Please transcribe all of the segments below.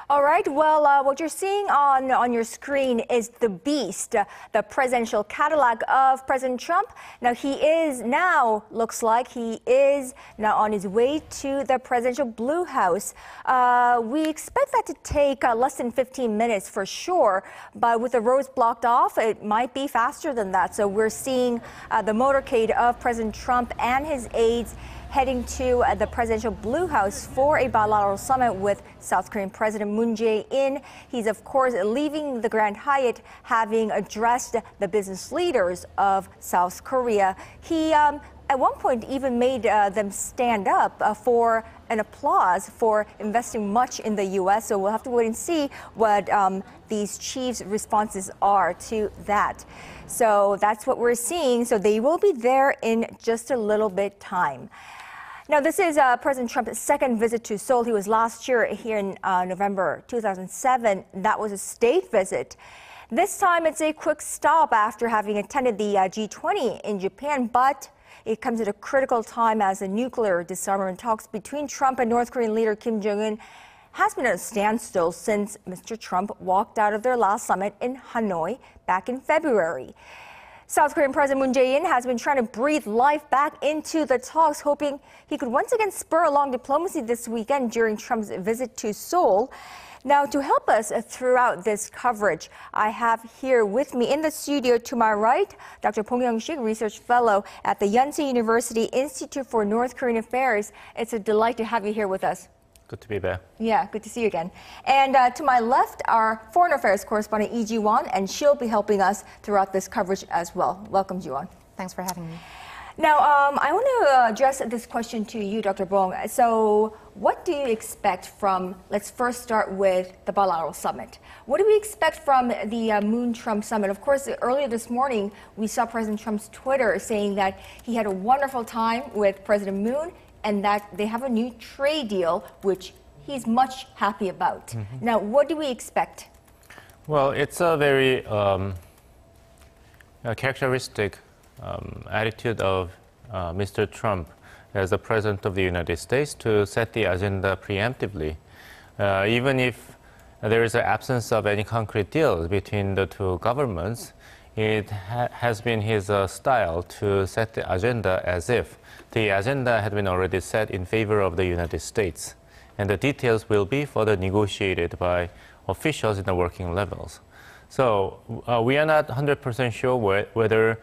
All right, well, what you're seeing on your screen is the beast, the presidential Cadillac of President Trump. Now, looks like he is now on his way to the presidential Blue House. We expect that to take less than 15 minutes for sure, but with the roads blocked off, it might be faster than that. So we're seeing the motorcade of President Trump and his aides heading to the presidential Blue House for a bilateral summit with South Korean President Moon Jae-in. He's, of course, leaving the Grand Hyatt, having addressed the business leaders of South Korea. He, at one point, even made them stand up for an applause for investing much in the U.S. So we'll have to wait and see what these chiefs' responses are to that. So that's what we're seeing. So they will be there in just a little bit time. Now, this is President Trump's second visit to Seoul. He was last year here in November 2007. That was a state visit. This time, it's a quick stop after having attended the G20 in Japan, but it comes at a critical time as the nuclear disarmament talks between Trump and North Korean leader Kim Jong-un has been at a standstill since Mr. Trump walked out of their last summit in Hanoi back in February. South Korean President Moon Jae-in has been trying to breathe life back into the talks, hoping he could once again spur along diplomacy this weekend during Trump's visit to Seoul. Now, to help us throughout this coverage, I have here with me in the studio to my right, Dr. Bong Young-sik, Research Fellow at the Yonsei University Institute for North Korean Affairs. It's a delight to have you here with us. Good to be back. Yeah, good to see you again. And to my left, our Foreign Affairs correspondent, Lee Ji-won, and she'll be helping us throughout this coverage as well. Welcome, Ji-won. Thanks for having me. Now, I want to address this question to you, Dr. Bong. So, what do you expect from, let's first start with the bilateral summit. What do we expect from the Moon-Trump summit? Of course, earlier this morning, we saw President Trump's Twitter saying that he had a wonderful time with President Moon and that they have a new trade deal, which he's much happy about. Mm-hmm. Now, what do we expect? Well, it's a very characteristic attitude of Mr. Trump as the President of the United States to set the agenda preemptively. Even if there is an absence of any concrete deals between the two governments, it has been his style to set the agenda as if the agenda had been already set in favor of the United States, and the details will be further negotiated by officials in the working levels. So we are not 100% sure whether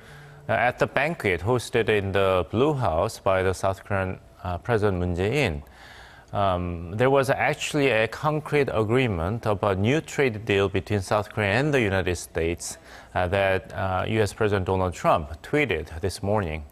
at the banquet hosted in the Blue House by the South Korean President Moon Jae-in, there was actually a concrete agreement about a new trade deal between South Korea and the United States that U.S. President Donald Trump tweeted this morning.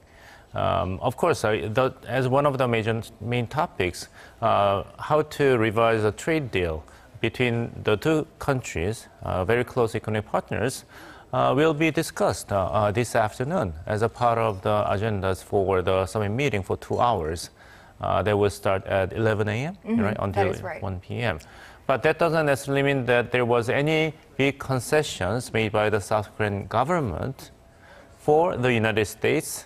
Of course, as one of the main topics, how to revise a trade deal between the two countries, very close economic partners, will be discussed this afternoon as a part of the agendas for the summit meeting for 2 hours. They will start at 11 a.m. Right, until 1 p.m. But that doesn't necessarily mean that there was any big concessions made by the South Korean government for the United States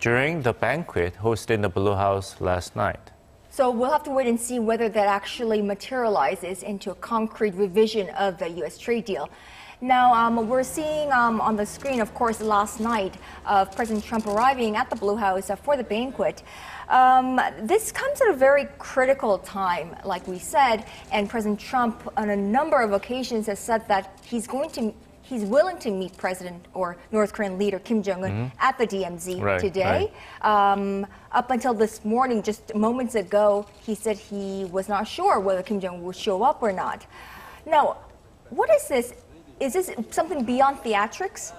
during the banquet hosted in the Blue House last night. So we'll have to wait and see whether that actually materializes into a concrete revision of the U.S. trade deal. Now, we're seeing on the screen, of course, last night of President Trump arriving at the Blue House for the banquet. This comes at a very critical time, like we said, and President Trump on a number of occasions has said that he's willing to meet President or North Korean leader Kim Jong-un at the DMZ today. Right. Up until this morning, just moments ago, he said he was not sure whether Kim Jong-un would show up or not. Now, what is this? Is this something beyond theatrics?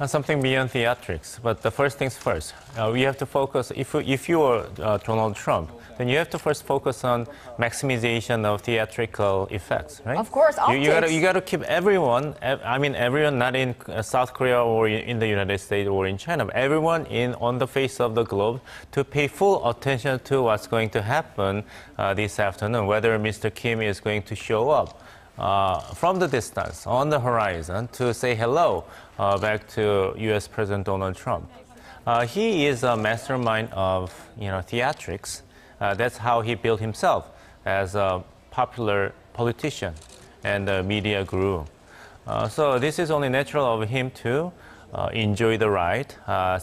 Something beyond theatrics, but the first things first. We have to focus, if you are Donald Trump, then you have to first focus on maximization of theatrical effects, right? Of course, optics. You got to keep everyone, everyone not in South Korea or in the United States or in China, but everyone on the face of the globe to pay full attention to what's going to happen this afternoon, whether Mr. Kim is going to show up from the distance on the horizon to say hello back to U.S. President Donald Trump. He is a mastermind of theatrics. That's how he built himself as a popular politician, and the media grew. So this is only natural of him to enjoy the ride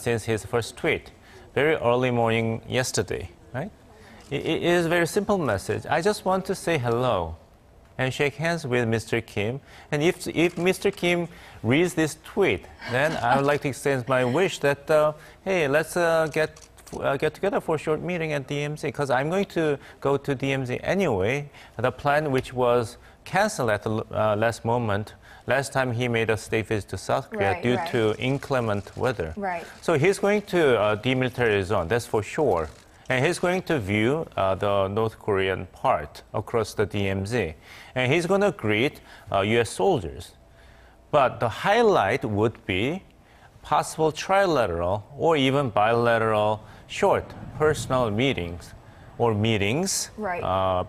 since his first tweet, very early morning yesterday, right? It is a very simple message. I just want to say hello and shake hands with Mr. Kim. And if Mr. Kim reads this tweet, then I would like to extend my wish that, hey, let's get together for a short meeting at DMZ, because I'm going to go to DMZ anyway. The plan, which was canceled at the last moment, last time he made a state visit to South Korea due to inclement weather. Right. So he's going to demilitarize zone, that's for sure. And he's going to view the North Korean part across the DMZ. And he's going to greet U.S. soldiers. But the highlight would be possible trilateral or even bilateral short personal meetings or meetings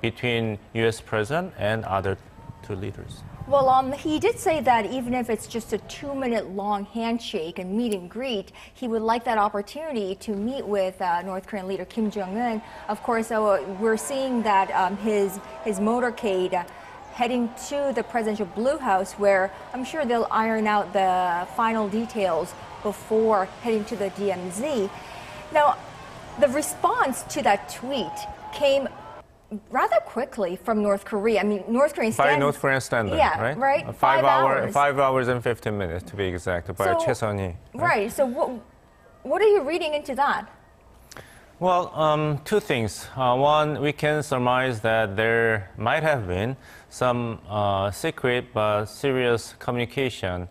between U.S. President and other two leaders. Well, he did say that even if it's just a 2-minute long handshake and meet and greet, he would like that opportunity to meet with North Korean leader Kim Jong-un. Of course, we're seeing that his motorcade heading to the presidential Blue House, where I'm sure they'll iron out the final details before heading to the DMZ. Now, the response to that tweet came rather quickly from North Korea. I mean, North Korean standard. By North Korean standard, yeah, right? 5 hours. 5 hours and 15 minutes, to be exact, by Choi Sun-hee. Right. So what are you reading into that? Well, two things. One, we can surmise that there might have been some secret but serious communication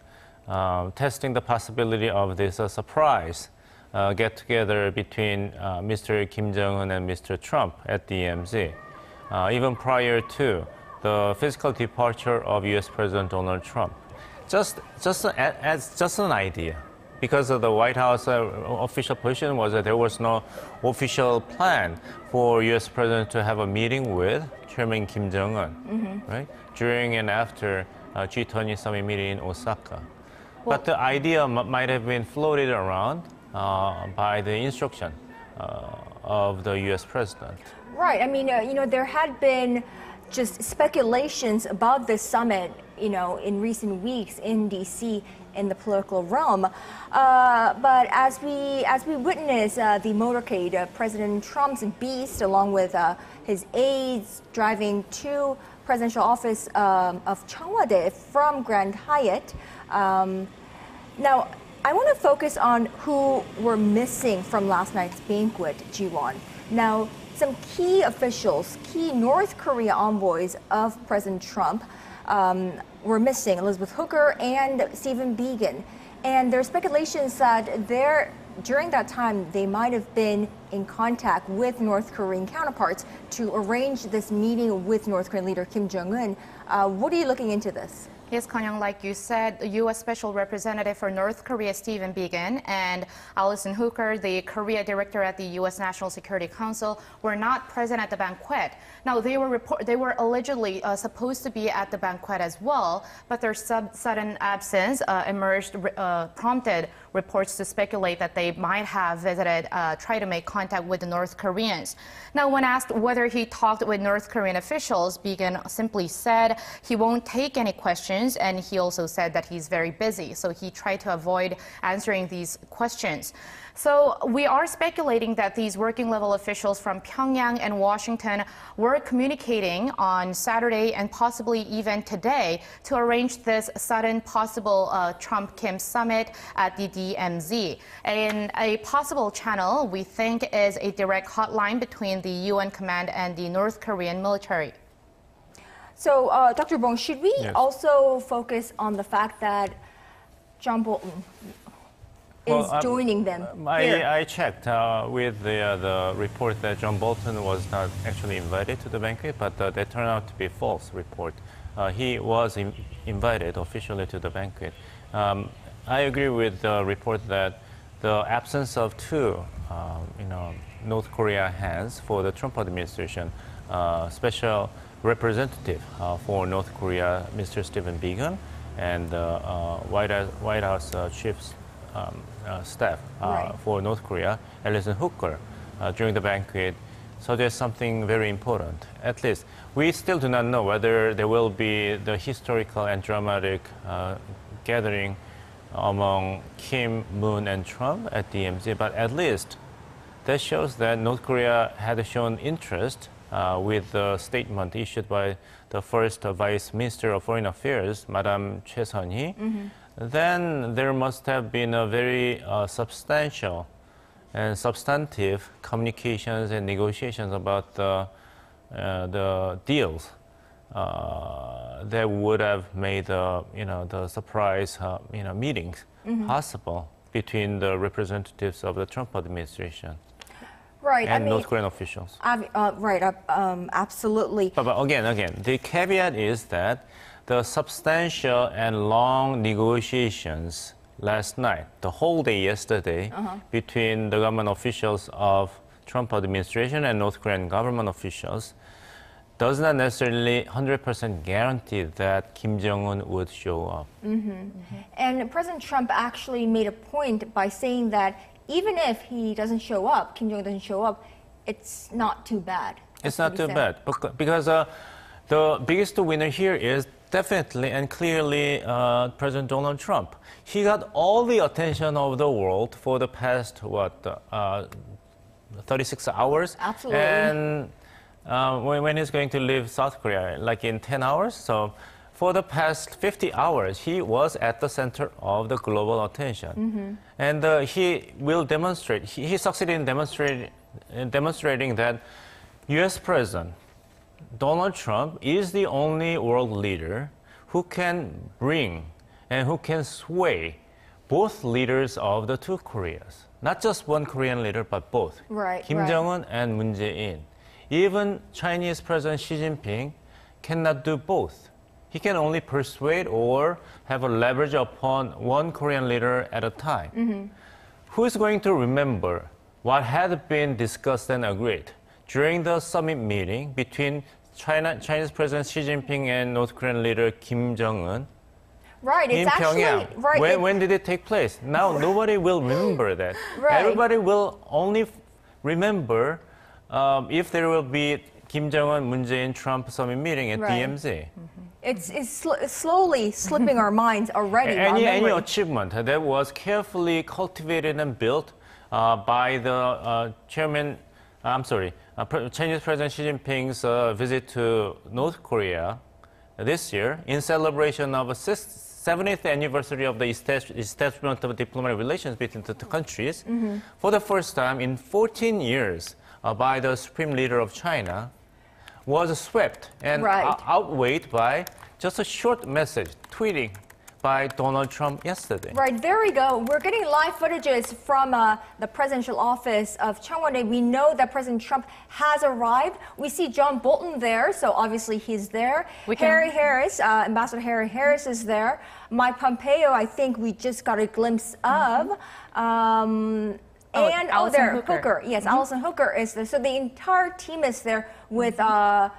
testing the possibility of this surprise get-together between Mr. Kim Jong-un and Mr. Trump at DMZ. Even prior to the physical departure of U.S. President Donald Trump. Just an idea, because of the White House official position was that there was no official plan for U.S. President to have a meeting with Chairman Kim Jong-un, right, during and after G20 summit meeting in Osaka. Well, but the idea might have been floated around by the instruction of the U.S. President. Right. I mean, there had been just speculations about this summit, in recent weeks in D.C. in the political realm. But as we witness the motorcade, President Trump's beast, along with his aides, driving to presidential office of Cheongwade from Grand Hyatt. Now, I want to focus on who were missing from last night's banquet, Ji-won. Now, some key officials, key North Korea envoys of President Trump were missing, Elizabeth Hooker and Stephen Biegun. And there are speculations that during that time, they might have been in contact with North Korean counterparts to arrange this meeting with North Korean leader Kim Jong-un. What are you looking into this? Yes, Kanyang, like you said, the U.S. Special Representative for North Korea, Stephen Biegun, and Allison Hooker, the Korea Director at the U.S. National Security Council, were not present at the banquet. Now, they were allegedly supposed to be at the banquet as well, but their sudden absence prompted reports to speculate that they might have visited, tried to make contact with the North Koreans. Now, when asked whether he talked with North Korean officials, Biegun simply said he won't take any questions, and he also said that he's very busy, so he tried to avoid answering these questions. So we are speculating that these working level officials from Pyongyang and Washington were communicating on Saturday and possibly even today to arrange this sudden possible Trump-Kim summit at the DMZ. And a possible channel, we think, is a direct hotline between the UN command and the North Korean military. So, Dr. Bong, should we also focus on the fact that John Bolton is joining them? I checked with the report that John Bolton was not actually invited to the banquet, but that turned out to be a false report. He was invited officially to the banquet. I agree with the report that the absence of two, North Korea hands for the Trump administration, special representative for North Korea, Mr. Stephen Biegun, and White House chief's staff for North Korea, Allison Hooker, during the banquet, suggests something very important. At least, we still do not know whether there will be the historical and dramatic gathering among Kim, Moon, and Trump at DMZ, but at least that shows that North Korea had shown interest with the statement issued by the first Vice Minister of Foreign Affairs, Madam Choi Sun-hee. Then there must have been a very substantial and substantive communications and negotiations about the deals that would have made the surprise meetings possible between the representatives of the Trump administration. Right, and North Korean officials. Absolutely. But again, the caveat is that the substantial and long negotiations last night, the whole day yesterday, between the government officials of Trump administration and North Korean government officials, does not necessarily 100% guarantee that Kim Jong-un would show up. And President Trump actually made a point by saying that even if he doesn't show up, Kim Jong-un doesn't show up, it's not too bad. It's not too bad because the biggest winner here is definitely and clearly President Donald Trump. He got all the attention of the world for the past, 36 hours? Absolutely. And when he's going to leave South Korea, like in 10 hours? So for the past 50 hours, he was at the center of the global attention. And he will demonstrate, he succeeded in demonstrating that U.S. President Donald Trump is the only world leader who can bring and who can sway both leaders of the two Koreas. Not just one Korean leader, but both. Kim Jong-un and Moon Jae-in. Even Chinese President Xi Jinping cannot do both. He can only persuade or have a leverage upon one Korean leader at a time. Who is going to remember what had been discussed and agreed during the summit meeting between Chinese President Xi Jinping and North Korean leader Kim Jong-un? It's Pyongyang. Right. When did it take place? Now nobody will remember that. Everybody will only remember if there will be Kim Jong-un, Moon Jae-in, Trump summit meeting at DMZ. It's slowly slipping our minds already. Any achievement that was carefully cultivated and built by the Chinese President Xi Jinping's visit to North Korea this year in celebration of the 70th anniversary of the establishment of diplomatic relations between the two countries, for the first time in 14 years by the Supreme Leader of China, was swept and outweighed by just a short message, tweeting by Donald Trump yesterday. There we go. We're getting live footages from the presidential office of Cheongwon-dae. We know that President Trump has arrived. We see John Bolton there, so obviously he's there. Ambassador Harry Harris is there. Mike Pompeo, I think we just got a glimpse of. Alison Hooker. Yes, Alison Hooker is there. So the entire team is there with so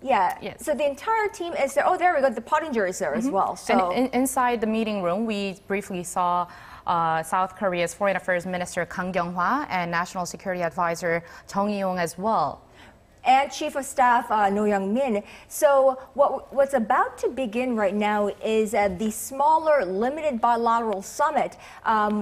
the entire team is there. Oh, there we go. The Pottinger is there as well. So and inside the meeting room, we briefly saw South Korea's Foreign Affairs Minister Kang Kyung-hwa and National Security Advisor Chung Eui-yong as well. And Chief of Staff No Young-min. So what's about to begin right now is the smaller limited bilateral summit,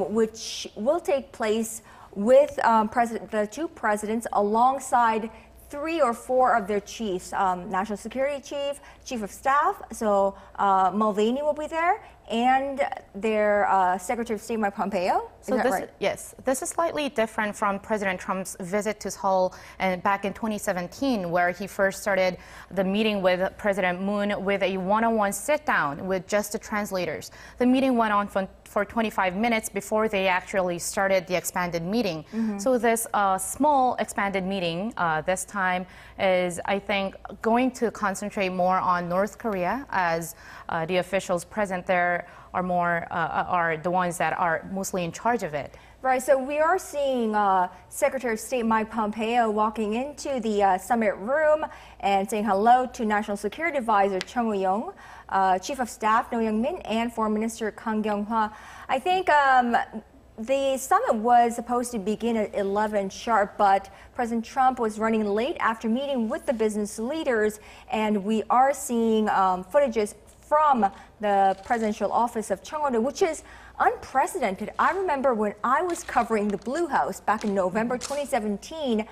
which will take place with the two presidents alongside 3 or 4 of their chiefs, National Security Chief, Chief of Staff, so Mulvaney will be there, and their Secretary of State, Mike Pompeo. This is slightly different from President Trump's visit to Seoul back in 2017, where he first started the meeting with President Moon with a one-on-one sit-down with just the translators. The meeting went on for 25 minutes before they actually started the expanded meeting. So this small expanded meeting this time is, I think, going to concentrate more on North Korea, as the officials present there are the ones that are mostly in charge of it. So we are seeing Secretary of State Mike Pompeo walking into the summit room and saying hello to National Security Advisor Chung Eui-yong, Chief of Staff No Young-min, and Foreign Minister Kang Kyung-hwa. I think the summit was supposed to begin at 11 sharp, but President Trump was running late after meeting with the business leaders, and we are seeing footages from the presidential office of Cheongwon, which is unprecedented. I remember when I was covering the Blue House back in November 2017,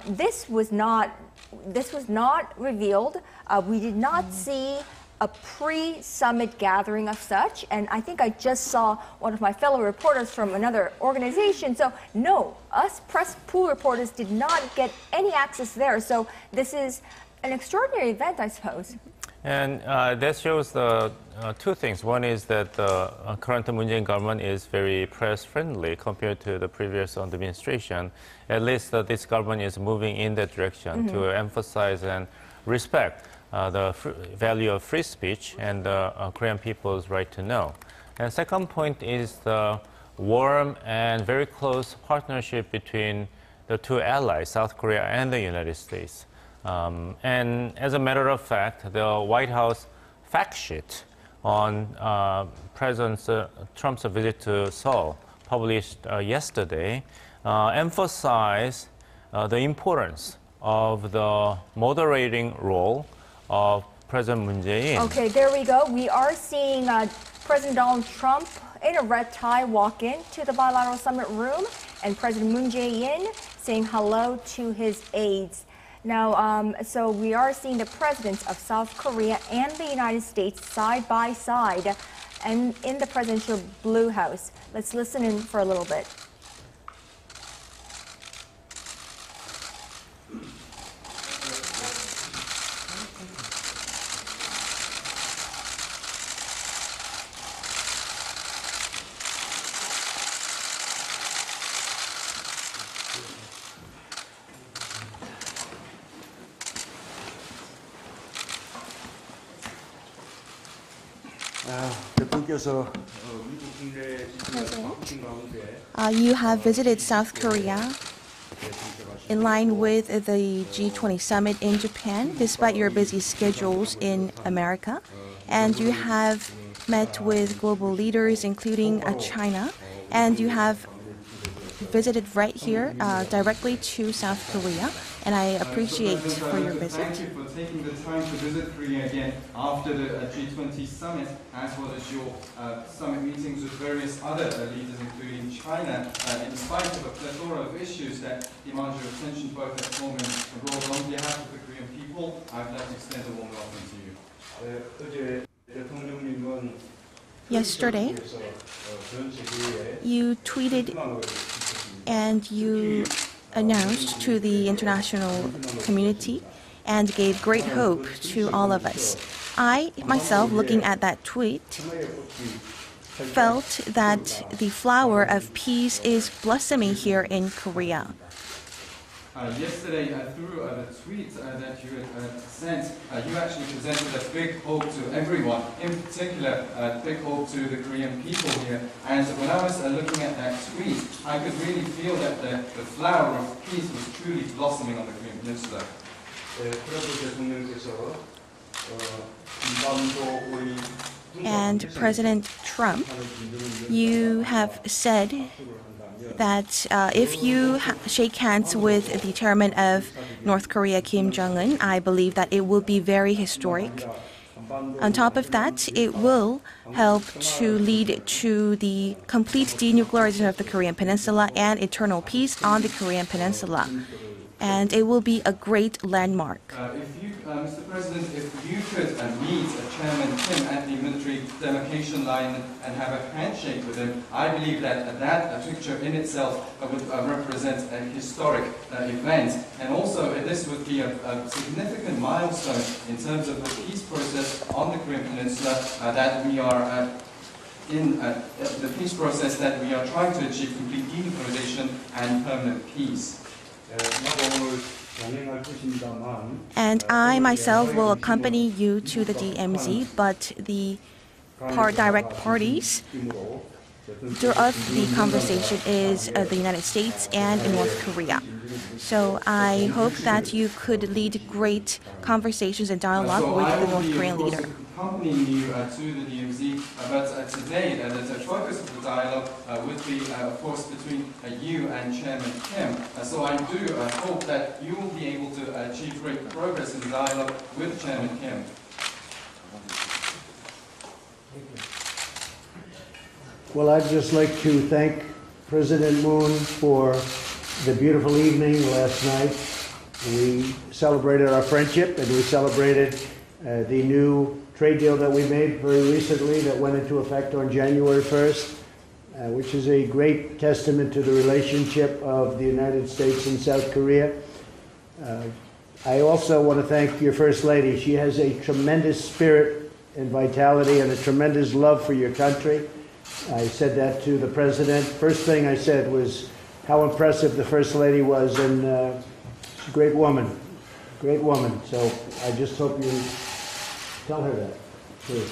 this was not revealed. We did not see a pre-summit gathering of such, and I think I just saw one of my fellow reporters from another organization. So no, us press pool reporters did not get any access there. So this is an extraordinary event, I suppose. And that shows the two things. One is that the current Moon Jae-in government is very press-friendly compared to the previous administration. At least this government is moving in that direction to emphasize and respect the value of free speech and the Korean people's right to know. And second point is the warm and very close partnership between the two allies, South Korea and the United States. And as a matter of fact, the White House fact sheet on President Trump's visit to Seoul, published yesterday, emphasized the importance of the moderating role of President Moon Jae-in. Okay, there we go. We are seeing President Donald Trump in a red tie walk into the bilateral summit room, and President Moon Jae-in saying hello to his aides. Now, so we are seeing the presidents of South Korea and the United States side by side and in the presidential Blue House. Let's listen in for a little bit. You have visited South Korea in line with the G20 summit in Japan, despite your busy schedules in America. And you have met with global leaders, including China. And you have visited right here directly to South Korea. And I appreciate for your visit. Thank you for taking the time to visit Korea again after the G20 summit, as well as your summit meetings with various other leaders, including China, in spite of a plethora of issues that demand your attention both at home and abroad. On behalf of the Korean people, I'd like to extend a warm welcome to you. Yesterday, you tweeted and you announced to the international community and gave great hope to all of us. I, myself, looking at that tweet, felt that the flower of peace is blossoming here in Korea. Yesterday, through the tweet that you had sent, you actually presented a big hope to everyone, in particular, a big hope to the Korean people here. And when I was looking at that tweet, I could really feel that the flower of peace was truly blossoming on the Korean Peninsula. And President Trump, you have said that if you shake hands with the chairman of North Korea, Kim Jong-un, I believe that it will be very historic. On top of that, it will help to lead to the complete denuclearization of the Korean Peninsula and eternal peace on the Korean Peninsula. And it will be a great landmark. Mr. President, if you could meet Chairman Kim at the military demarcation line and have a handshake with him, I believe that that picture in itself would represent a historic event. And also, this would be a significant milestone in terms of the peace process on the Korean Peninsula that we are in the peace process that we are trying to achieve complete denuclearization and permanent peace. And I myself will accompany you to the DMZ, but the direct parties of the conversation is the United States and North Korea. So I hope that you could lead great conversations and dialogue with the North Korean leader. accompanying you to the DMZ, but today the focus of the dialogue would be, of course, between you and Chairman Kim. So I do hope that you will be able to achieve great progress in the dialogue with Chairman Kim. Well, I'd just like to thank President Moon for the beautiful evening last night. We celebrated our friendship and we celebrated the new trade deal that we made very recently that went into effect on January 1st, which is a great testament to the relationship of the United States and South Korea. I also want to thank your First Lady. She has a tremendous spirit and vitality and a tremendous love for your country. I said that to the President. First thing I said was how impressive the First Lady was, and she's a great woman. So I just hope you tell her that. Please.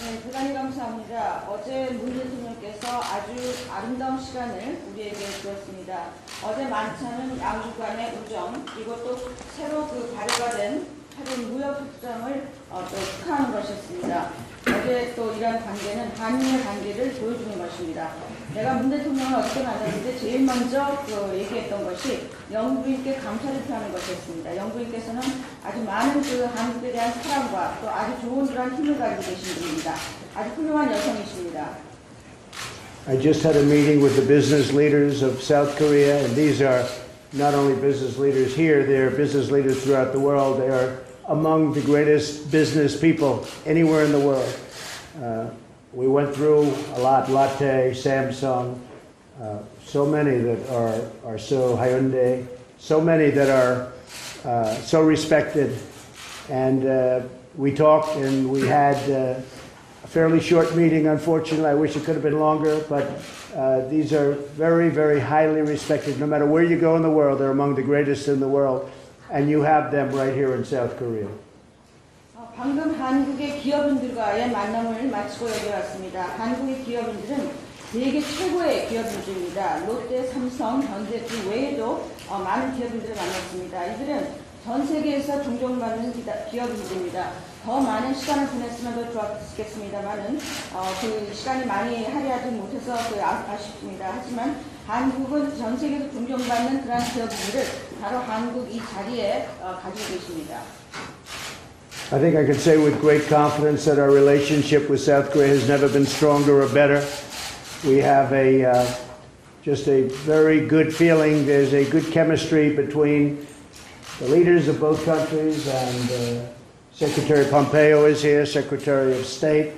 네, 대단히 감사합니다. 어제 문 대통령께서 아주 아름다운 시간을 우리에게 주었습니다. 어제 만찬은 양국 간의 우정, 그리고 또 새로 발효된 새로운 무역 협정을 또 축하하는 것이었습니다. 어제 또 이러한 관계는 한미의 관계를 보여주는 것입니다. 내가 문 대통령을 어떻게 만났을 때 제일 먼저 얘기했던 것이 영부인께 감사를 표하는 것이었습니다. 영부인께서는 아주 많은 한국에 대한 사랑과 또 아주 좋은 그런 힘을 가지고 계신 분입니다. 아주 훌륭한 여성이십니다. I just had a meeting with the business leaders of South Korea, and these are not only business leaders here, they're business leaders throughout the world. They are among the greatest business people anywhere in the world. We went through a lot, Latte, Samsung, so many that are so Hyundai, so many that are so respected. And we talked and we had a fairly short meeting, unfortunately. I wish it could have been longer, but these are very, very highly respected. No matter where you go in the world, they're among the greatest in the world. And you have them right here in South Korea. 방금 한국의 기업인들과의 만남을 마치고 여기 왔습니다. 한국의 기업인들은 세계 최고의 기업인들입니다. 롯데, 삼성, 현대 그 외에도 많은 기업인들을 만났습니다. 이들은 전 세계에서 존경받는 기업인들입니다. 더 많은 시간을 보냈으면 더 좋았겠습니다만은 그 시간이 많이 할애하지 못해서 아쉽습니다. 하지만 한국은 전 세계에서 존경받는 그러한 기업인들을 바로 한국 이 자리에 가지고 계십니다. I think I can say with great confidence that our relationship with South Korea has never been stronger or better. We have just a very good feeling. There's a good chemistry between the leaders of both countries, and Secretary Pompeo is here, Secretary of State,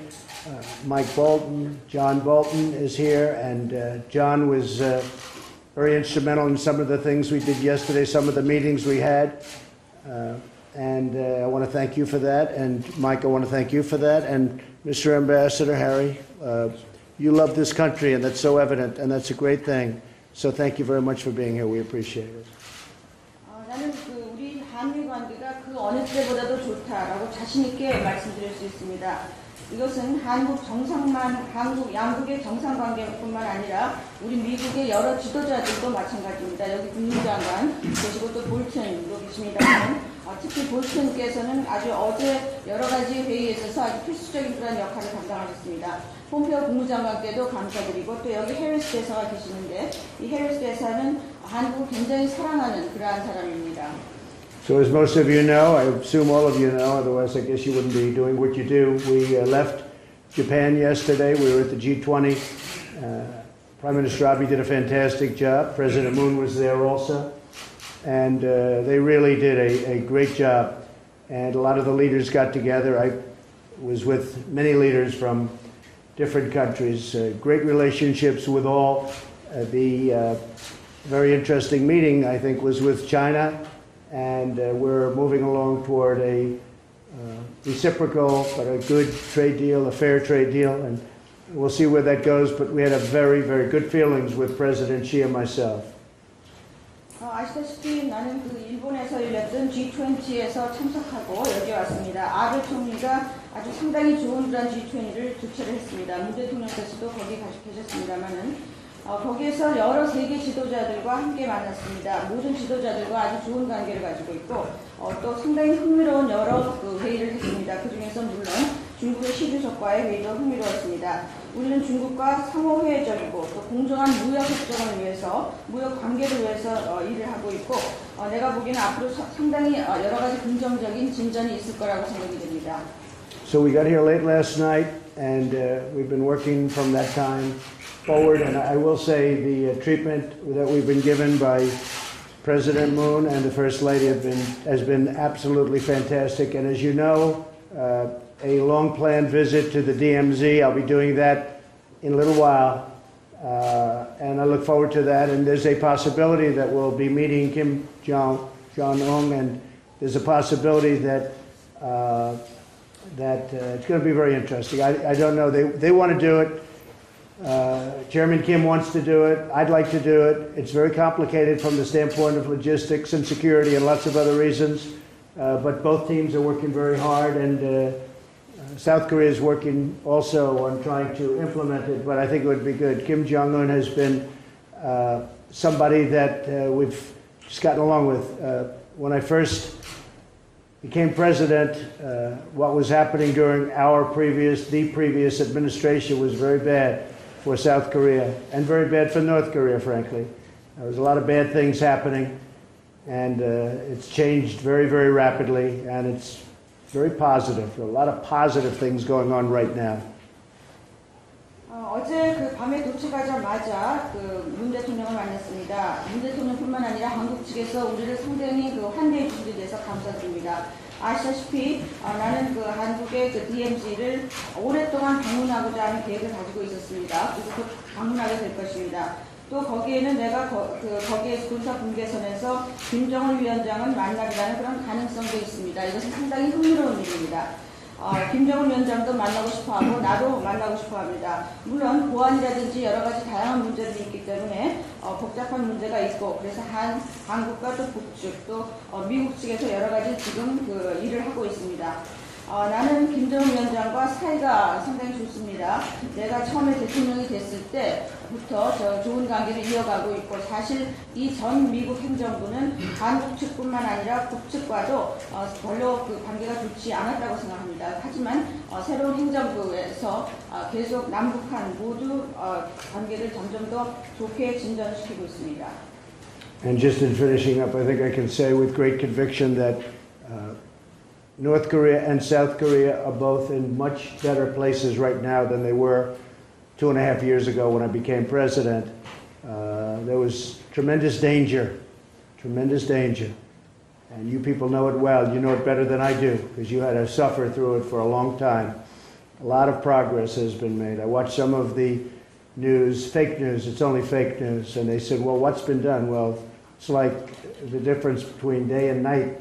Mike Bolton, John Bolton is here, and John was very instrumental in some of the things we did yesterday, some of the meetings we had. And I want to thank you for that. And Mike, I want to thank you for that. And Mr. Ambassador Harry, you love this country, and that's so evident, and that's a great thing. So thank you very much for being here. We appreciate it. 나는 우리 한미 관계가 그 어느 때보다도 좋다라고 자신 있게 말씀드릴 수 있습니다. 이것은 양국의 정상 관계뿐만 아니라 우리 미국의 여러 지도자들도 마찬가지입니다. 여기 국무장관 계시고 또 볼튼도 계십니다만 특히 볼튼께서는 아주 어제 여러 가지 회의에 있어서 아주 필수적인 그런 역할을 감당하셨습니다. 폼페오 국무장관께도 감사드리고 또 여기 해리스 대사가 계시는데 이 해리스 대사는 한국을 굉장히 사랑하는 그러한 사람입니다. So as most of you know, I assume all of you know, otherwise I guess you wouldn't be doing what you do. We left Japan yesterday. We were at the G20. Prime Minister Abe did a fantastic job. President Moon was there also. And they really did a great job. And a lot of the leaders got together. I was with many leaders from different countries. Great relationships with all. The very interesting meeting, I think, was with China. And we're moving along toward a reciprocal but a good trade deal, a fair trade deal, and we'll see where that goes. But we had a very, very good feelings with President Xi and myself. 아시다시피 나는 일본에서 열렸던 G20에서 참석하고 여기 왔습니다. 아베 총리가 아주 상당히 좋은 그런 G20를 주최를 했습니다. 문 대통령께서도 거기 계셨습니다만은 거기에서 여러 세계 지도자들과 함께 만났습니다. 모든 지도자들과 아주 좋은 관계를 가지고 있고 또 상당히 흥미로운 여러 회의를 했습니다. 그 중에서 물론 중국과의 회의도 흥미로웠습니다. 우리는 중국과 상호회적이고 또 공정한 무역 협정을 위해서, 무역 관계를 위해서 일을 하고 있고, 내가 보기에는 앞으로 상당히 여러 가지 긍정적인 진전이 있을 거라고 생각이 됩니다. So we got here late last night, and we've been working from that time forward. And I will say the treatment that we've been given by President Moon and the First Lady has been absolutely fantastic. And as you know, a long-planned visit to the DMZ, I'll be doing that in a little while, and I look forward to that. And there's a possibility that we'll be meeting Kim Jong-un, and there's a possibility that it's going to be very interesting. I don't know. They want to do it. Chairman Kim wants to do it. I'd like to do it. It's very complicated from the standpoint of logistics and security and lots of other reasons. But both teams are working very hard, and South Korea is working also on trying to implement it. But I think it would be good. Kim Jong-un has been somebody that we've just gotten along with. When I first became president, what was happening during the previous administration was very bad for South Korea and very bad for North Korea, frankly. There was a lot of bad things happening, and it's changed very, very rapidly, and it's very positive. There are a lot of positive things going on right now. 어제 그 밤에 도착하자마자 문 대통령을 만났습니다. 문 대통령뿐만 아니라 한국 측에서 우리를 상당히 환대해 주신 데 대해서 감사드립니다. 아시다시피 나는 한국의 DMZ를 오랫동안 방문하고자 하는 계획을 가지고 있었습니다. 그리고 곧 방문하게 될 것입니다. 또 거기에는 내가 거기에 군사 분계선에서 김정은 위원장을 만나기라는 그런 가능성도 있습니다. 이것은 상당히 흥미로운 일입니다. 김정은 위원장도 만나고 싶어하고 나도 만나고 싶어합니다. 물론 보안이라든지 여러 가지 다양한 문제들이 있기 때문에 복잡한 문제가 있고, 그래서 한국과 또 북측 또 미국 측에서 여러 가지 지금 일을 하고 있습니다. 나는 김정은 위원장과 사이가 상당히 좋습니다. 내가 처음에 대통령이 됐을 때부터 좋은 관계를 이어가고 있고, 사실 이 전 미국 행정부는 한국 측뿐만 아니라 북측과도 별로 관계가 좋지 않았다고 생각합니다. 하지만 새로운 행정부에서 계속 남북한 모두 관계를 점점 더 좋게 진전시키고 있습니다. And just in finishing up, I think I can say with great conviction that North Korea and South Korea are both in much better places right now than they were 2.5 years ago when I became president. There was tremendous danger, and you people know it well. You know it better than I do because you had to suffer through it for a long time. A lot of progress has been made. I watched some of the news, fake news, it's only fake news, and they said, well, what's been done? Well, it's like the difference between day and night.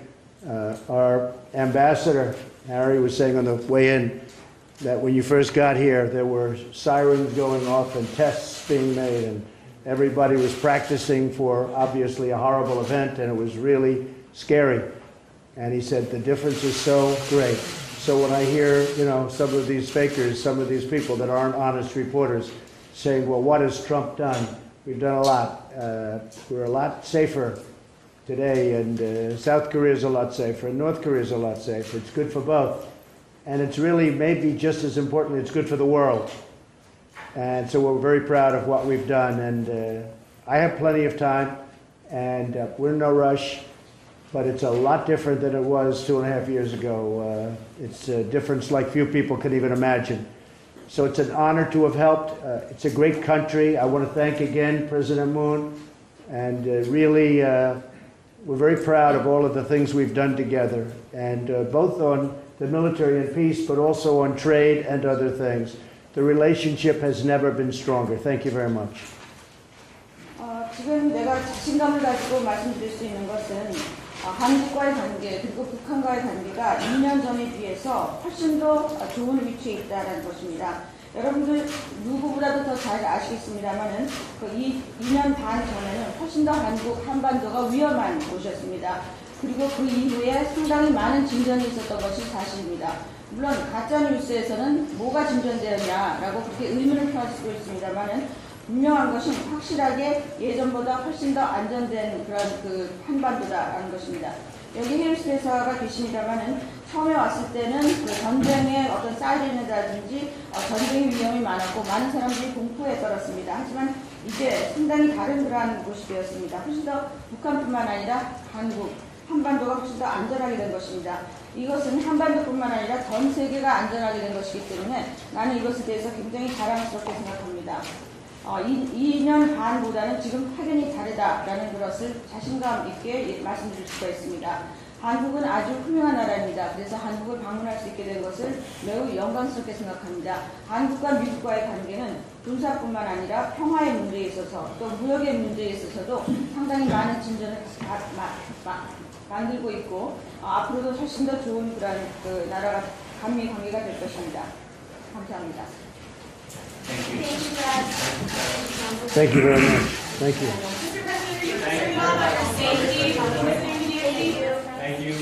Our ambassador, Harry, was saying on the way in that when you first got here, there were sirens going off and tests being made, and everybody was practicing for obviously a horrible event, and it was really scary. And he said the difference is so great. So when I hear, some of these fakers, some of these people that aren't honest reporters saying, well, what has Trump done? We've done a lot. We're a lot safer today, and South Korea is a lot safer, and North Korea is a lot safer. It's good for both. And it's really, maybe just as important, it's good for the world. And so we're very proud of what we've done. And I have plenty of time, and we're in no rush, but it's a lot different than it was 2.5 years ago. It's a difference like few people can even imagine. So it's an honor to have helped. It's a great country. I want to thank again President Moon, and really, we're very proud of all of the things we've done together, and both on the military and peace, but also on trade and other things. The relationship has never been stronger. Thank you very much. 지금 내가 자신감을 가지고 말씀드릴 수 있는 것은 한국과의 관계 그리고 북한과의 관계가 2년 전에 비해서 훨씬 더 좋은 위치에 있다는 것입니다. 여러분들 누구보다도 더 잘 아시겠습니다만은 2년 반 전에는 훨씬 더 한반도가 위험한 곳이었습니다. 그리고 그 이후에 상당히 많은 진전이 있었던 것이 사실입니다. 물론 가짜뉴스에서는 뭐가 진전되었냐라고 그렇게 의문을 표할 수도 있습니다만은 분명한 것은 확실하게 예전보다 훨씬 더 안전된 그런 한반도다라는 것입니다. 여기 해리스 대사가 계십니다만은 처음에 왔을 때는 그 전쟁의 어떤 사이렌이라든지 전쟁 위험이 많았고 많은 사람들이 공포에 떨었습니다. 하지만 이제 상당히 다른 그러한 곳이 되었습니다. 훨씬 더 북한뿐만 아니라 한국, 한반도가 훨씬 더 안전하게 된 것입니다. 이것은 한반도뿐만 아니라 전 세계가 안전하게 된 것이기 때문에 나는 이것에 대해서 굉장히 자랑스럽게 생각합니다. 2년 반보다는 지금 확연히 다르다라는 것을 자신감 있게 말씀드릴 수가 있습니다. 한국은 아주 훌륭한 나라입니다. 그래서 한국을 방문할 수 있게 된 것을 매우 영광스럽게 생각합니다. 한국과 미국과의 관계는 군사뿐만 아니라 평화의 문제에 있어서 또 무역의 문제에 있어서도 상당히 많은 진전을 만들고 있고 앞으로도 훨씬 더 좋은 그런 그 나라가 한미 관계가 될 것입니다. 감사합니다. Thank you very much. Thank you. Thank you. Thank you.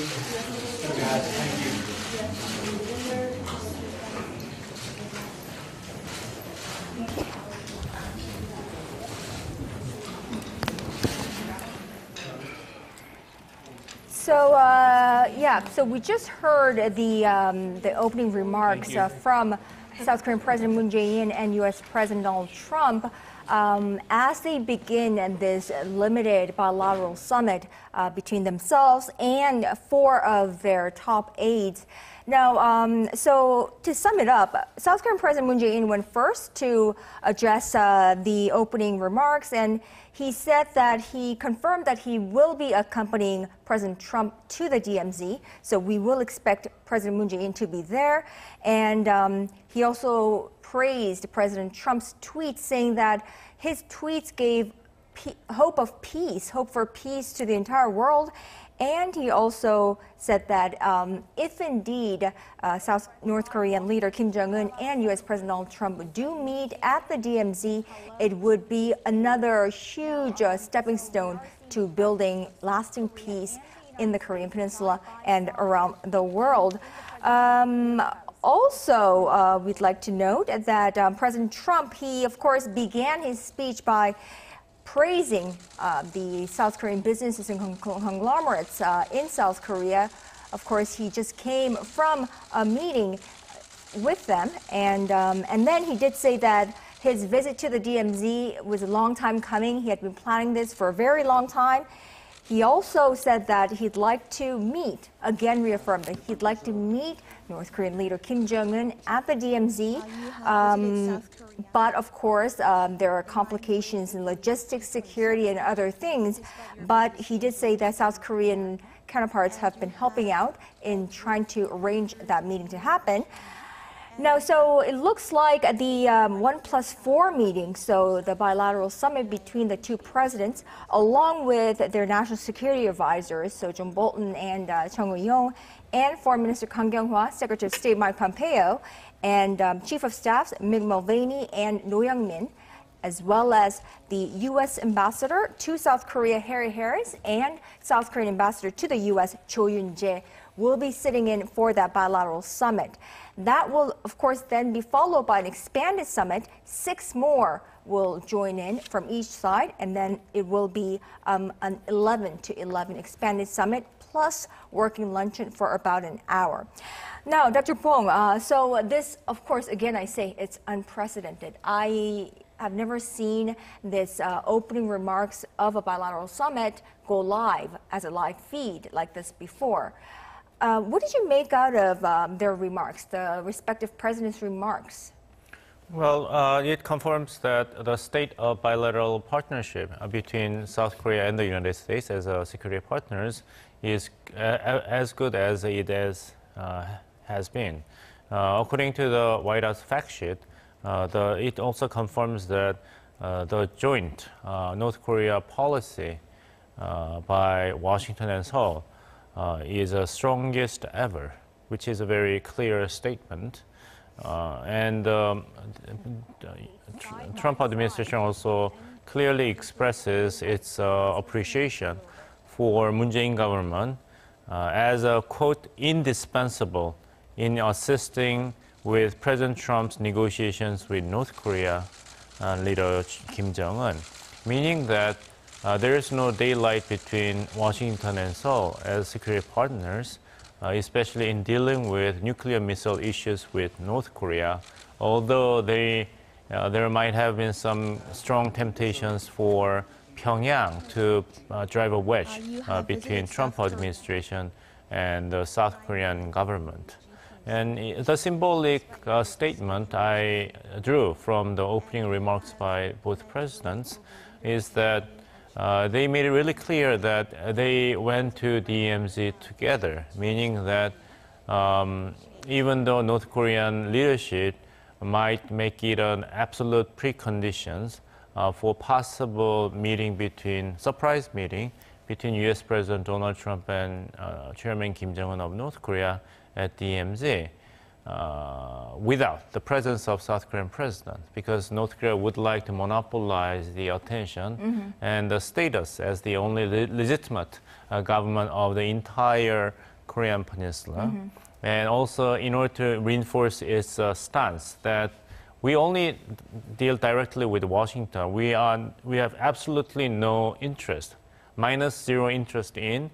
So, so we just heard the opening remarks from South Korean President Moon Jae-in and U.S. President Donald Trump as they begin this limited bilateral summit between themselves and 4 of their top aides. Now, so to sum it up, South Korean President Moon Jae-in went first to address the opening remarks, and he said that he confirmed that he will be accompanying President Trump to the DMZ. So we will expect President Moon Jae-in to be there. And he also praised President Trump's tweets, saying that his tweets gave hope of peace, hope for peace to the entire world. And he also said that if indeed North Korean leader Kim Jong-un and U.S. President Donald Trump do meet at the DMZ, it would be another huge stepping stone to building lasting peace in the Korean Peninsula and around the world. Also, we'd like to note that President Trump, he of course began his speech by praising the South Korean businesses and conglomerates in South Korea. Of course, he just came from a meeting with them, and then he did say that his visit to the DMZ was a long time coming. He had been planning this for a very long time. He also said that he'd like to meet, again reaffirmed that he'd like to meet North Korean leader Kim Jong-un at the DMZ. But of course, there are complications in logistics, security, and other things. But he did say that South Korean counterparts have been helping out in trying to arrange that meeting to happen. Now, so it looks like the 1+4 meeting, so the bilateral summit between the 2 presidents, along with their national security advisors, so John Bolton and Chung Eui-yong, and Foreign Minister Kang Kyung-hwa, Secretary of State Mike Pompeo, and Chief of Staffs Mick Mulvaney and No Young-min, as well as the U.S. Ambassador to South Korea, Harry Harris, and South Korean Ambassador to the U.S., Cho Yoon-jae, will be sitting in for that bilateral summit. That will, of course, then be followed by an expanded summit. 6 more will join in from each side, and then it will be an 11 to 11 expanded summit, plus working luncheon for about an hour. Now, Dr. Bong, so this, of course, again, I say it's unprecedented. I have never seen this opening remarks of a bilateral summit go live as a live feed like this before. What did you make out of their remarks, the respective presidents' remarks? Well, it confirms that the state of bilateral partnership between South Korea and the United States as security partners is as good as it has been. According to the White House fact sheet, it also confirms that the joint North Korea policy by Washington and Seoul is the strongest ever, which is a very clear statement. And Trump administration also clearly expresses its appreciation for Moon Jae-in government as a, quote, indispensable in assisting with President Trump's negotiations with North Korea leader Kim Jong-un, meaning that there is no daylight between Washington and Seoul as security partners. especially in dealing with nuclear missile issues with North Korea, although there might have been some strong temptations for Pyongyang to drive a wedge between Trump administration and the South Korean government. And the symbolic statement I drew from the opening remarks by both presidents is that they made it really clear that they went to DMZ together, meaning that even though North Korean leadership might make it an absolute preconditions for possible surprise meeting between U.S. President Donald Trump and Chairman Kim Jong-un of North Korea at DMZ without the presence of South Korean president, because North Korea would like to monopolize the attention and the status as the only legitimate government of the entire Korean peninsula. And also in order to reinforce its stance that we only deal directly with Washington. We have absolutely no interest, -0 interest in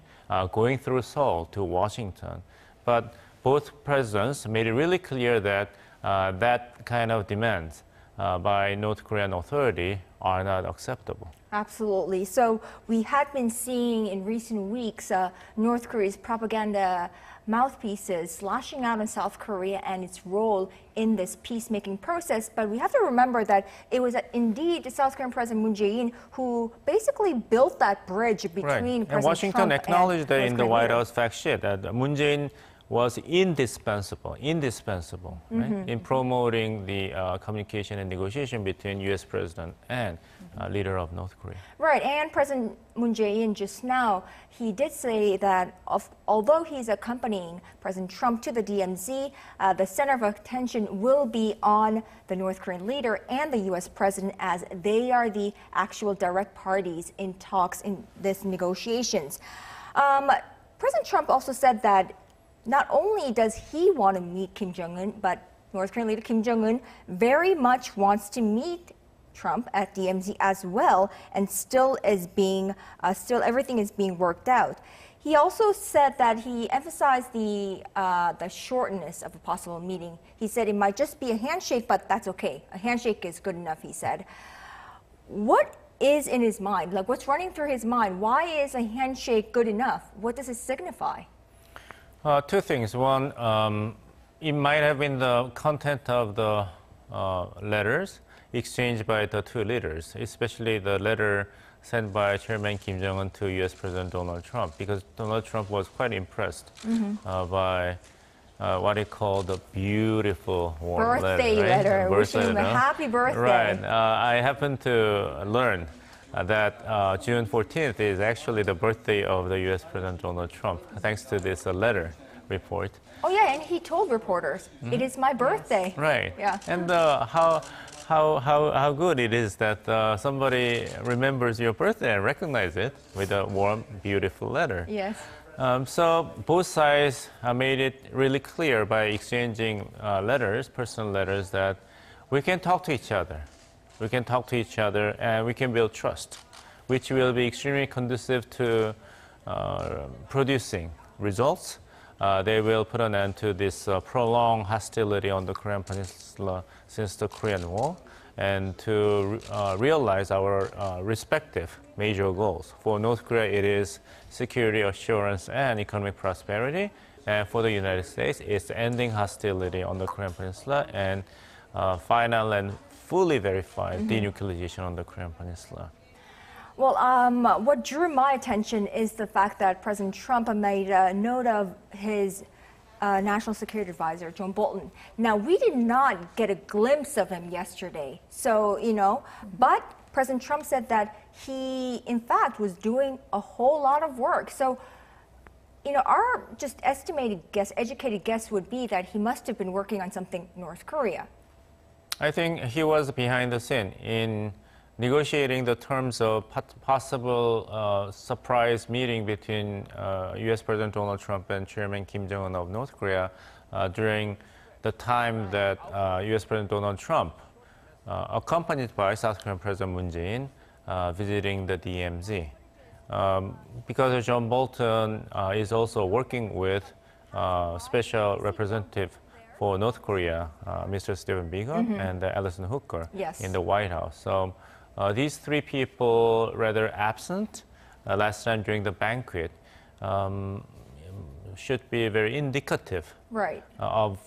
going through Seoul to Washington. But both presidents made it really clear that that kind of demands by North Korean authority are not acceptable. Absolutely. So we had been seeing in recent weeks North Korea's propaganda mouthpieces lashing out on South Korea and its role in this peacemaking process. But we have to remember that it was indeed South Korean President Moon Jae-in who basically built that bridge between President and Washington Trump acknowledged that and in the White House fact sheet that Moon Jae-in was indispensable, right, in promoting the communication and negotiation between U.S. President and leader of North Korea. Right, and President Moon Jae-in just now, he did say that although he's accompanying President Trump to the DMZ, the center of attention will be on the North Korean leader and the U.S. president, as they are the actual direct parties in talks in this negotiations. President Trump also said that not only does he want to meet Kim Jong-un, but North Korean leader Kim Jong-un very much wants to meet Trump at DMZ as well, and still everything is being worked out. He also said that he emphasized the shortness of a possible meeting. He said it might just be a handshake, but that's okay. A handshake is good enough, he said. What is in his mind? Like, what's running through his mind? Why is a handshake good enough? What does it signify? Two things. One, it might have been the content of the letters exchanged by the two leaders, especially the letter sent by Chairman Kim Jong-un to U.S. President Donald Trump, because Donald Trump was quite impressed by what he called the beautiful warm birthday letter. Wishing him a happy birthday. Right. I happened to learn that June 14th is actually the birthday of the U.S. President Donald Trump, thanks to this letter report. Oh yeah, and he told reporters, "It is my birthday." Right. Yeah. And how good it is that somebody remembers your birthday and recognizes it with a warm, beautiful letter. Yes. So both sides made it really clear by exchanging letters, personal letters, that we can talk to each other. We can talk to each other and we can build trust, which will be extremely conducive to producing results. They will put an end to this prolonged hostility on the Korean Peninsula since the Korean War, and to realize our respective major goals. For North Korea, it is security assurance and economic prosperity. And for the United States, it's ending hostility on the Korean Peninsula and final and fully verified denuclearization on the Korean Peninsula. Well, what drew my attention is the fact that President Trump made a note of his National Security Advisor, John Bolton. Now, we did not get a glimpse of him yesterday. So, but President Trump said that he, in fact, was doing a whole lot of work. So, our just estimated guess, educated guess would be that he must have been working on something North Korea. I think he was behind the scene in negotiating the terms of possible surprise meeting between U.S. President Donald Trump and Chairman Kim Jong-un of North Korea during the time that U.S. President Donald Trump, accompanied by South Korean President Moon Jae-in, visiting the DMZ. Because John Bolton is also working with special representative for North Korea, Mr. Stephen Biegun, and Alison Hooker in the White House. So these three people rather absent last time during the banquet should be very indicative of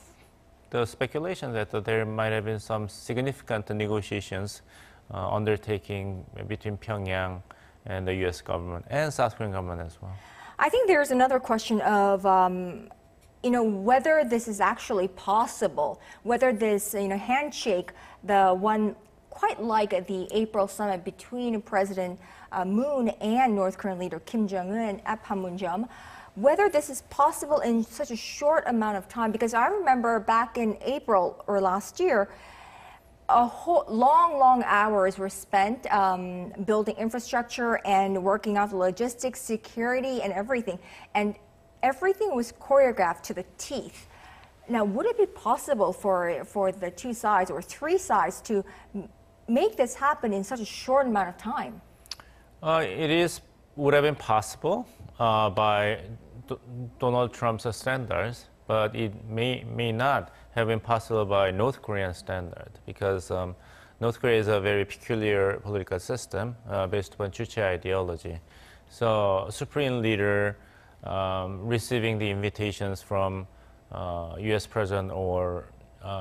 the speculation that there might have been some significant negotiations undertaking between Pyongyang and the U.S. government and South Korean government as well. I think there's another question of, whether this is actually possible, whether this, handshake, the one quite like the April summit between President Moon and North Korean leader Kim Jong-un at Panmunjom, whether this is possible in such a short amount of time. Because I remember back in April or last year, long hours were spent building infrastructure and working out the logistics, security, and everything. And everything was choreographed to the teeth. Now, would it be possible for the two sides or three sides to make this happen in such a short amount of time? It would have been possible by Donald Trump's standards, but it may not have been possible by North Korean standard, because North Korea is a very peculiar political system based upon Juche ideology. So Supreme Leader receiving the invitations from U.S. President, or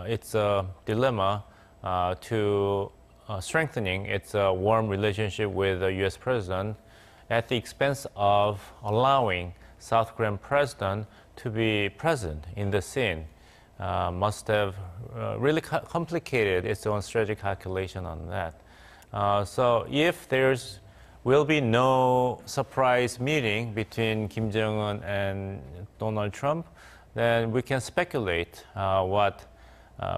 it's a dilemma to strengthening its warm relationship with the U.S. President at the expense of allowing South Korean President to be present in the scene. Must have really complicated its own strategic calculation on that. So if will be no surprise meeting between Kim Jong-un and Donald Trump, then we can speculate what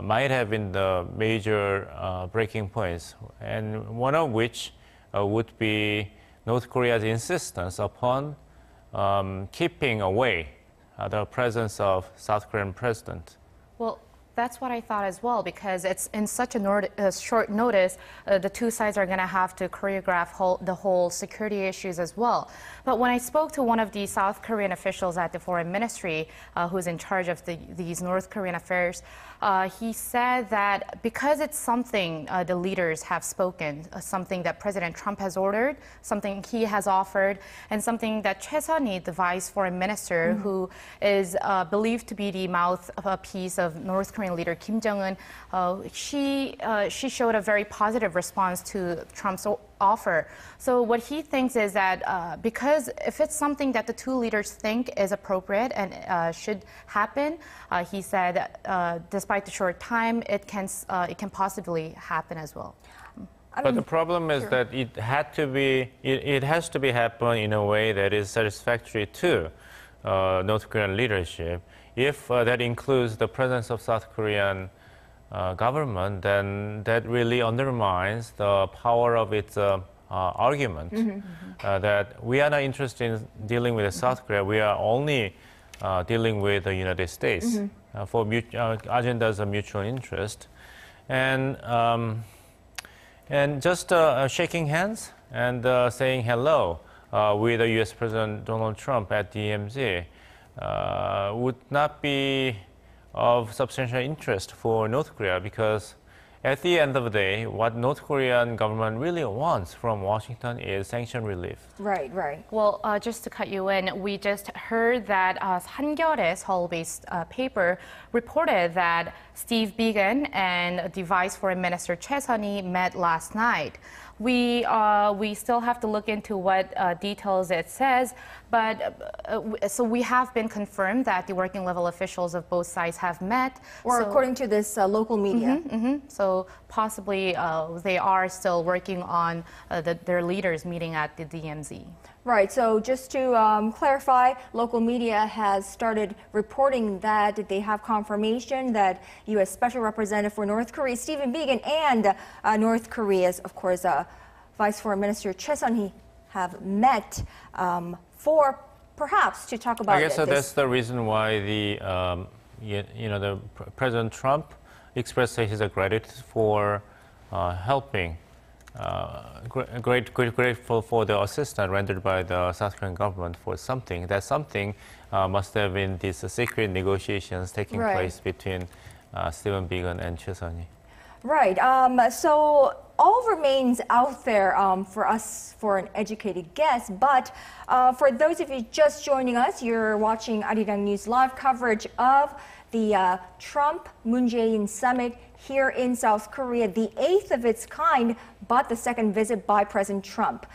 might have been the major breaking points, and one of which would be North Korea's insistence upon keeping away the presence of South Korean president. Well, that's what I thought as well, because it's in such a short notice, the two sides are going to have to choreograph the whole security issues as well. But when I spoke to one of the South Korean officials at the foreign ministry who's in charge of these North Korean affairs, he said that because it's something the leaders have spoken, something that President Trump has ordered, something he has offered, and something that Choi Sun-hee, the vice foreign minister, who is believed to be the mouthpiece of North Korean leader Kim Jong-un, she showed a very positive response to Trump's offer. So what he thinks is that because if it's something that the two leaders think is appropriate and should happen, he said despite the short time, it can possibly happen as well. But the problem is that it has to be happen in a way that is satisfactory to North Korean leadership. If that includes the presence of South Korean government, then that really undermines the power of its argument that we are not interested in dealing with South Korea. We are only dealing with the United States for agendas of mutual interest, and just shaking hands and saying hello with the U.S. President Donald Trump at DMZ would not be of substantial interest for North Korea, because at the end of the day, what North Korean government really wants from Washington is sanction relief. Right, right. Well, just to cut you in, we just heard that 한겨레 Seoul-based paper reported that Steve Biegun and the Vice Foreign Minister Choi Sun-hee met last night. We still have to look into what details it says, but so we have been confirmed that the working level officials of both sides have met. Or according to this local media. So possibly they are still working on their leaders meeting at the DMZ. Right, so just to clarify, local media has started reporting that they have confirmation that U.S. Special Representative for North Korea, Stephen Biegun, and North Korea's, of course, Vice Foreign Minister Choi Sun-hee have met for perhaps to talk about I guess that's the reason why the President Trump expressed his gratitude for helping grateful for the assistance rendered by the South Korean government for something. That something must have been these secret negotiations taking place between Stephen Biegun and Choi Sun-yi. Right. So all remains out there for us for an educated guess. But for those of you just joining us, you're watching Arirang News live coverage of the Trump-Moon Jae-in summit here in South Korea, the 8th of its kind, but the second visit by President Trump.